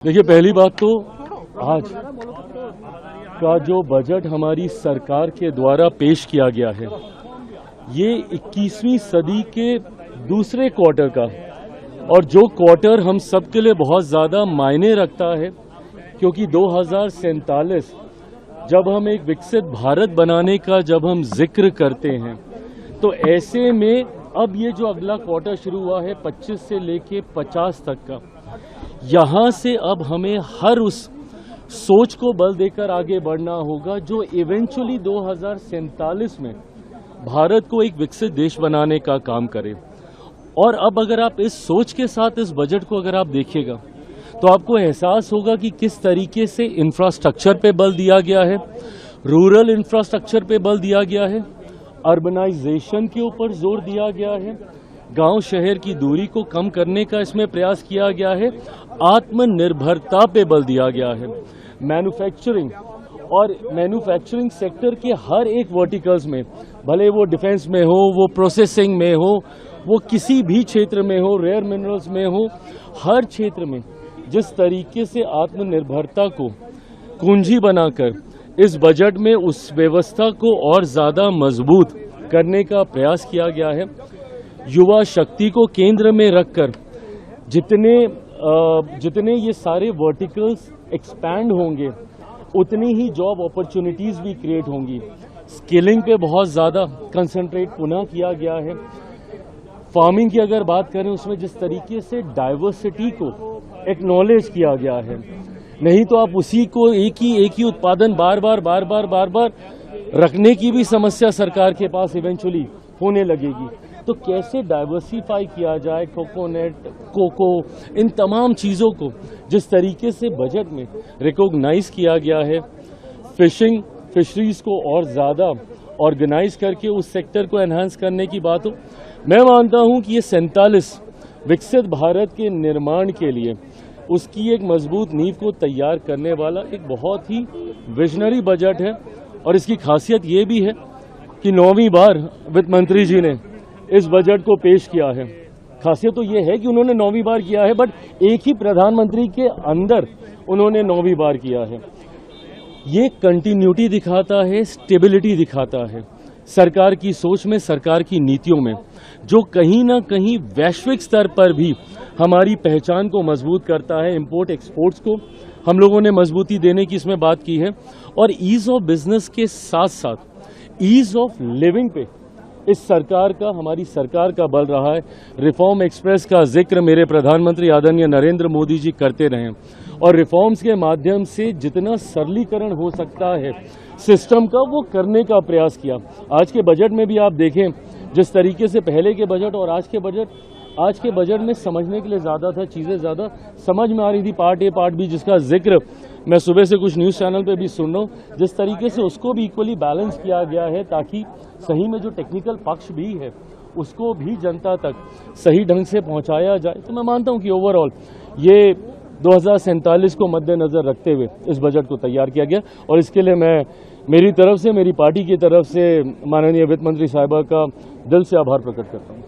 देखिए, पहली बात तो आज का जो बजट हमारी सरकार के द्वारा पेश किया गया है, ये 21वीं सदी के दूसरे क्वार्टर का, और जो क्वार्टर हम सबके लिए बहुत ज़्यादा मायने रखता है, क्योंकि 2047 जब हम एक विकसित भारत बनाने का जब हम जिक्र करते हैं, तो ऐसे में अब ये जो अगला क्वार्टर शुरू हुआ है 25 से लेके 50 तक का, यहाँ से अब हमें हर उस सोच को बल देकर आगे बढ़ना होगा जो इवेंचुअली 2047 में भारत को एक विकसित देश बनाने का काम करे। और अब अगर आप इस सोच के साथ इस बजट को अगर आप देखिएगा, तो आपको एहसास होगा कि किस तरीके से इंफ्रास्ट्रक्चर पे बल दिया गया है, रूरल इंफ्रास्ट्रक्चर पे बल दिया गया है, अर्बनाइजेशन के ऊपर जोर दिया गया है, गांव शहर की दूरी को कम करने का इसमें प्रयास किया गया है, आत्मनिर्भरता पे बल दिया गया है, मैन्युफैक्चरिंग और मैन्युफैक्चरिंग सेक्टर के हर एक वर्टिकल्स में, भले वो डिफेंस में हो, वो प्रोसेसिंग में हो, वो किसी भी क्षेत्र में हो, रेयर मिनरल्स में हो, हर क्षेत्र में जिस तरीके से आत्मनिर्भरता को कुंजी बनाकर इस बजट में उस व्यवस्था को और ज़्यादा मजबूत करने का प्रयास किया गया है। युवा शक्ति को केंद्र में रखकर जितने ये सारे वर्टिकल्स एक्सपैंड होंगे, उतनी ही जॉब अपॉर्चुनिटीज़ भी क्रिएट होंगी। स्किलिंग पे बहुत ज़्यादा कंसंट्रेट पुनः किया गया है। फार्मिंग की अगर बात करें, उसमें जिस तरीके से डाइवर्सिटी को एक्नॉलेज किया गया है, नहीं तो आप उसी को एक ही उत्पादन बार बार रखने की भी समस्या सरकार के पास इवेंचुअली होने लगेगी। तो कैसे डाइवर्सिफाई किया जाए कोकोनट, कोको, इन तमाम चीज़ों को जिस तरीके से बजट में रिकॉग्नाइज किया गया है, फिशरीज को और ज़्यादा ऑर्गेनाइज करके उस सेक्टर को एनहांस करने की बात हो, मैं मानता हूं कि ये 47 विकसित भारत के निर्माण के लिए उसकी एक मजबूत नींव को तैयार करने वाला एक बहुत ही विजनरी बजट है। और इसकी खासियत ये भी है कि 9वीं बार वित्त मंत्री जी ने इस बजट को पेश किया है। खासियत तो ये है कि उन्होंने 9वीं बार किया है, बट एक ही प्रधानमंत्री के अंदर उन्होंने 9वीं बार किया है। ये कंटिन्यूटी दिखाता है, स्टेबिलिटी दिखाता है सरकार की सोच में, सरकार की नीतियों में, जो कहीं ना कहीं वैश्विक स्तर पर भी हमारी पहचान को मजबूत करता है। इंपोर्ट एक्सपोर्ट्स को हम लोगों ने मजबूती देने की इसमें बात की है, और ईज ऑफ बिजनेस के साथ साथ ईज ऑफ लिविंग पे इस सरकार का, हमारी सरकार का बल रहा है। रिफॉर्म एक्सप्रेस का जिक्र मेरे प्रधानमंत्री आदरणीय नरेंद्र मोदी जी करते रहे, और रिफॉर्म्स के माध्यम से जितना सरलीकरण हो सकता है सिस्टम का, वो करने का प्रयास किया। आज के बजट में भी आप देखें जिस तरीके से पहले के बजट और आज के बजट में समझने के लिए ज़्यादा था, चीज़ें ज़्यादा समझ में आ रही थी। पार्ट ए पार्ट बी जिसका जिक्र मैं सुबह से कुछ न्यूज़ चैनल पे भी सुन रहा हूँ, जिस तरीके से उसको भी इक्वली बैलेंस किया गया है, ताकि सही में जो टेक्निकल पक्ष भी है उसको भी जनता तक सही ढंग से पहुँचाया जाए। तो मैं मानता हूँ कि ओवरऑल ये 2047 को मद्देनज़र रखते हुए इस बजट को तैयार किया गया, और इसके लिए मैं मेरी तरफ से, मेरी पार्टी की तरफ से माननीय वित्त मंत्री साहिबा का दिल से आभार प्रकट करता हूँ।